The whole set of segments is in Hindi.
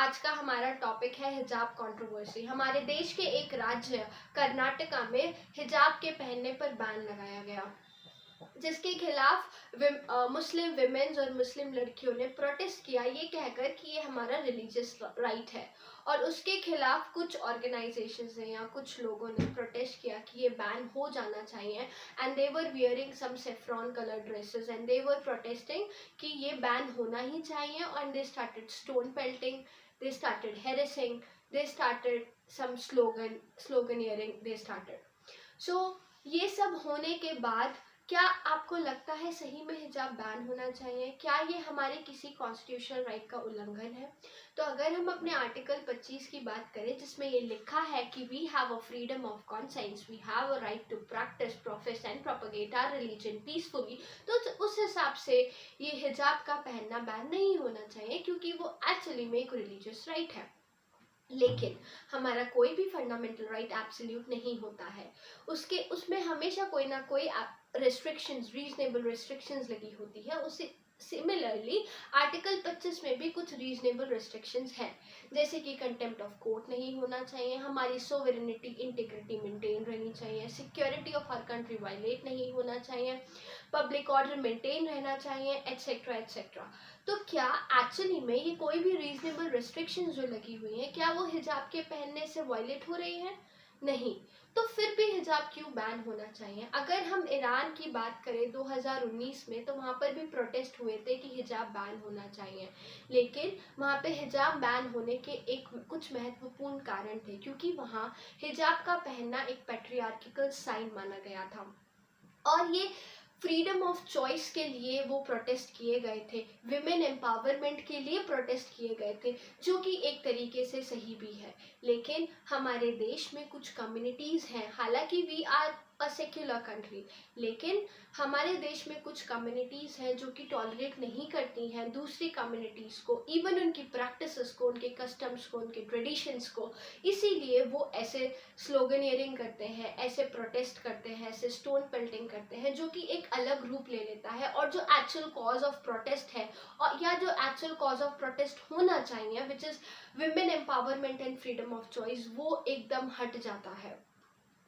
आज का हमारा टॉपिक है हिजाब कंट्रोवर्सी। हमारे देश के एक राज्य कर्नाटका में हिजाब के पहनने पर बैन लगाया गया, जिसके खिलाफ मुस्लिम विमेन्स और मुस्लिम लड़कियों ने प्रोटेस्ट किया, ये कहकर कि ये हमारा रिलीजियस राइट है। और उसके खिलाफ कुछ ऑर्गेनाइजेशंस ने या कुछ लोगों ने प्रोटेस्ट किया कि ये बैन हो जाना चाहिए, and they were wearing some saffron colour dresses and they were protesting कि ये बैन होना ही चाहिए। And they started stone pelting, they started harassing, they started some sloganeering they started. So ये सब होने के बाद क्या आपको लगता है सही में हिजाब बैन होना चाहिए? क्या ये हमारे किसी कॉन्स्टिट्यूशनल राइट का उल्लंघन है? तो अगर हम अपने आर्टिकल 25 की बात करें, जिसमें ये लिखा है कि we have a freedom of conscience, we have a right to practice, profess and propagate our religion peacefully, तो उस हिसाब से ये हिजाब का पहनना बैन नहीं होना चाहिए, क्योंकि वो एक्चुअली में एक रिलीजियस राइट है। लेकिन हमारा कोई भी फंडामेंटल राइट एब्सोल्यूट नहीं होता है, उसमें हमेशा कोई ना कोई रिस्ट्रिक्शंस, रीजनेबल रिस्ट्रिक्शंस लगी होती है। उसे सिमिलरली आर्टिकल 25 में भी कुछ रीजनेबल रिस्ट्रिक्शंस हैं, जैसे कि कंटेम्प्ट ऑफ कोर्ट नहीं होना चाहिए, हमारी सोवरेनिटी इंटीग्रिटी मेंटेन रहनी चाहिए, security of our country violate नहीं होना चाहिए, पब्लिक ऑर्डर मेंटेन रहना चाहिए, एटसेट्रा एटसेट्रा। तो क्या एक्चुअली में ये कोई भी रीजनेबल रिस्ट्रिक्शंस जो लगी हुई हैं, क्या वो हिजाब के पहनने से वायलेट हो रही हैं? नहीं। तो फिर भी हिजाब क्यों बैन होना चाहिए? अगर हम ईरान की बात करें 2019 में, तो वहाँ पर भी प्रोटेस्ट हुए थे कि हिजाब बैन होना चाहिए, लेकिन वहाँ पे हिजाब बैन होने के कुछ महत्वपूर्ण कारण थे, क्योंकि वहाँ हिजाब का पहनना एक पैट्रियार्किकल साइन माना गया था, और ये फ्रीडम ऑफ चॉइस के लिए वो प्रोटेस्ट किए गए थे, विमेन एम्पावरमेंट के लिए प्रोटेस्ट किए गए थे, जो कि एक तरीके से सही भी है। लेकिन हमारे देश में कुछ कम्युनिटीज़ हैं, हालांकि we are a secular country, लेकिन हमारे देश में कुछ कम्युनिटीज़ हैं जो कि टॉलरेट नहीं करती हैं दूसरी कम्युनिटीज़ को, इवन उनकी प्रैक्टिसेस को, उनके कस्टम्स को, उनके ट्रेडिशंस को। इसीलिए वो ऐसे स्लोगनियरिंग करते हैं, ऐसे प्रोटेस्ट करते हैं, ऐसे स्टोन पेल्टिंग करते हैं, जो कि एक अलग रूप ले लेता है, और जो एक्चुअल कॉज ऑफ प्रोटेस्ट है, और या जो एक्चुअल कॉज ऑफ प्रोटेस्ट होना चाहिए, which is women empowerment and freedom of choice, वो एकदम हट जाता है।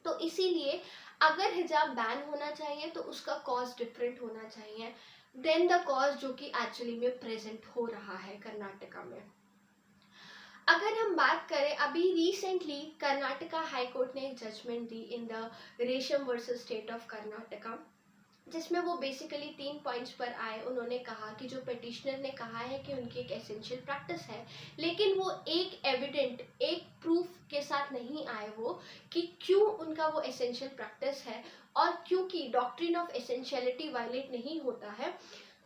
तो इसीलिए अगर हिजाब बैन होना चाहिए तो उसका कॉज डिफरेंट होना चाहिए देन द कॉज जो कि एक्चुअली में प्रेजेंट हो रहा है कर्नाटका में। अगर हम बात करें, अभी रिसेंटली कर्नाटका हाई कोर्ट ने एक जजमेंट दी इन द रेशम वर्सेस स्टेट ऑफ कर्नाटका, जिसमें वो बेसिकली 3 पॉइंट्स पर आए। उन्होंने कहा कि जो पिटिशनर ने कहा है कि उनकी एक एसेंशियल प्रैक्टिस है, लेकिन वो एक एविडेंट, एक प्रूफ के साथ नहीं आए वो कि क्यों उनका वो एसेंशियल प्रैक्टिस है, और क्योंकि डॉक्ट्रिन ऑफ एसेंशियलिटी वायलेट नहीं होता है,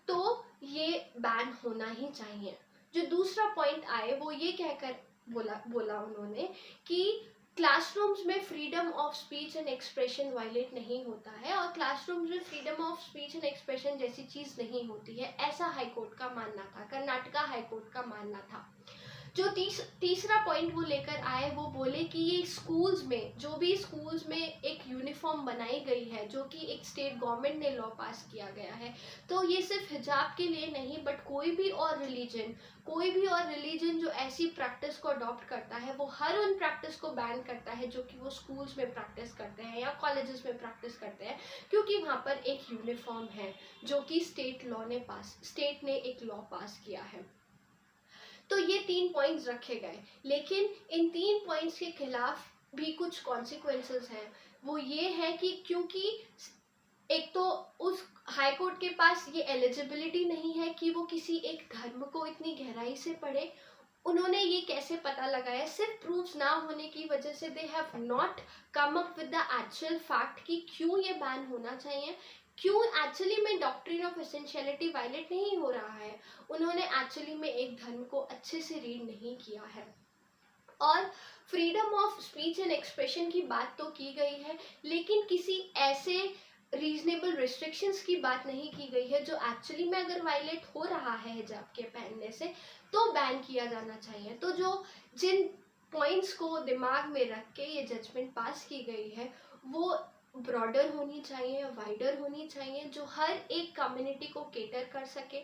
तो ये बैन होना ही चाहिए। जो दूसरा पॉइंट आए वो ये कहकर बोला उन्होंने कि क्लासरूम्स में freedom of speech and expression violate नहीं होता है, और क्लासरूम्स में freedom of speech and expression जैसी चीज़ नहीं होती है, ऐसा हाईकोर्ट का मानना था, कर्नाटका हाईकोर्ट का मानना था। जो तीसरा पॉइंट वो लेकर आए, वो बोले कि ये स्कूल्स में, जो भी स्कूल्स में एक यूनिफॉर्म बनाई गई है, जो कि एक स्टेट गवर्नमेंट ने लॉ पास किया गया है, तो ये सिर्फ हिजाब के लिए नहीं, बट कोई भी और रिलीजन जो ऐसी प्रैक्टिस को अडॉप्ट करता है, वो हर उन प्रैक्टिस को बैन करता है जो कि वो स्कूल्स में प्रैक्टिस करते हैं या कॉलेजेस में प्रैक्टिस करते हैं, क्योंकि वहाँ पर एक यूनिफॉर्म है जो कि स्टेट ने एक लॉ पास किया है। तो ये 3 पॉइंट्स रखे गए, लेकिन इन 3 पॉइंट्स के खिलाफ भी कुछ कॉन्सिक्वेंसेस हैं। वो ये है कि क्योंकि एक तो उस हाई कोर्ट के पास ये एलिजिबिलिटी नहीं है कि वो किसी एक धर्म को इतनी गहराई से पढ़े। उन्होंने ये कैसे पता लगाया? सिर्फ प्रूफ्स ना होने की वजह से they have not come up with the actual fact कि क्यों ये बैन होना चाहिए, क्यों एक्चुअली में डॉक्ट्रिन ऑफ एसेंशियलिटी वायलेट नहीं हो रहा है। उन्होंने एक्चुअली में एक धर्म को अच्छे से रीड नहीं किया है। और freedom of speech and expression की बात तो की गई है, लेकिन किसी ऐसे रीजनेबल रिस्ट्रिक्शंस की बात नहीं की गई है जो एक्चुअली में अगर वायलेट हो रहा है हिजाब के पहनने से, तो बैन किया जाना चाहिए। तो जिन पॉइंट्स को दिमाग में रख के ये जजमेंट पास की गई है, वो ब्रॉडर होनी चाहिए, वाइडर होनी चाहिए, जो हर एक कम्युनिटी को केटर कर सके,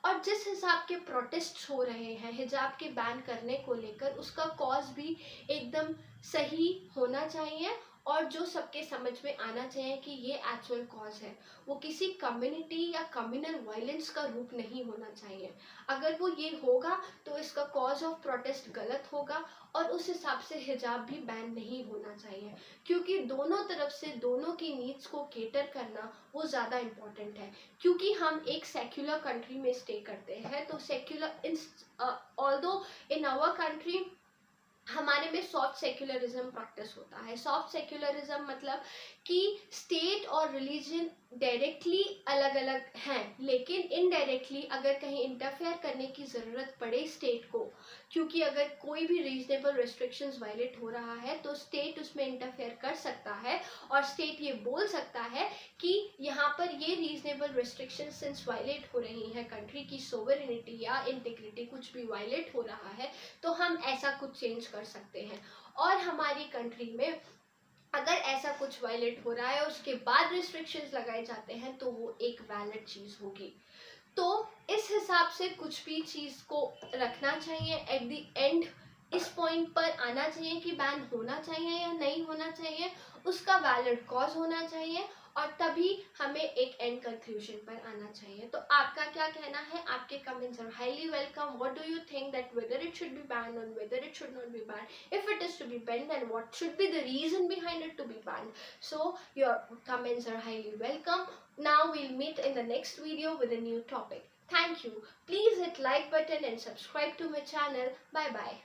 और जिस हिसाब के प्रोटेस्ट हो रहे हैं हिजाब के बैन करने को लेकर, उसका कॉज भी एकदम सही होना चाहिए और जो सबके समझ में आना चाहिए कि ये एक्चुअल कॉज है। वो किसी कम्युनिटी या कम्युनल वायलेंस का रूप नहीं होना चाहिए। अगर वो ये होगा तो इसका कॉज ऑफ प्रोटेस्ट गलत होगा और उस हिसाब से हिजाब भी बैन नहीं होना चाहिए, क्योंकि दोनों तरफ से दोनों की नीड्स को केटर करना वो ज़्यादा इम्पोर्टेंट है। क्योंकि हम एक सेक्युलर कंट्री में स्टे करते हैं, तो secular in although in our country हमारे में सॉफ्ट सेक्युलरिज्म प्रैक्टिस होता है। सॉफ्ट सेक्युलरिज्म मतलब कि स्टेट और रिलीजन डायरेक्टली अलग अलग हैं, लेकिन इनडायरेक्टली अगर कहीं इंटरफेयर करने की ज़रूरत पड़े स्टेट को, क्योंकि अगर कोई भी रीजनेबल रिस्ट्रिक्शंस वायलेट हो रहा है तो स्टेट उसमें इंटरफेयर कर सकता है और स्टेट ये बोल सकता है कि यहाँ पर ये रीजनेबल रिस्ट्रिक्शन सिंस वायलेट हो रही हैं, कंट्री की सोवरेनिटी या इंटीग्रिटी कुछ भी वायलेट हो रहा है, तो हम ऐसा कुछ चेंज कर सकते हैं। और हमारी कंट्री में अगर ऐसा कुछ वायलेट हो रहा है उसके बाद रिस्ट्रिक्शंस लगाए जाते हैं तो वो एक वैलिड चीज़ होगी। तो इस हिसाब से कुछ भी चीज़ को रखना चाहिए, एट द एंड इस पॉइंट पर आना चाहिए कि बैन होना चाहिए या नहीं होना चाहिए, उसका वैलिड कॉज होना चाहिए और तभी हमें एक एंड कंक्लूजन पर आना चाहिए। तो आपका क्या कहना है? आपके comments are highly welcome. What do you think that whether it should be ban और whether it should not be ban? If it is to be ban then what should be the reason behind it to be banned? So your comments are highly welcome. Now we'll meet in the next video with a new topic. Thank you. Please hit like button and subscribe to my channel. Bye bye.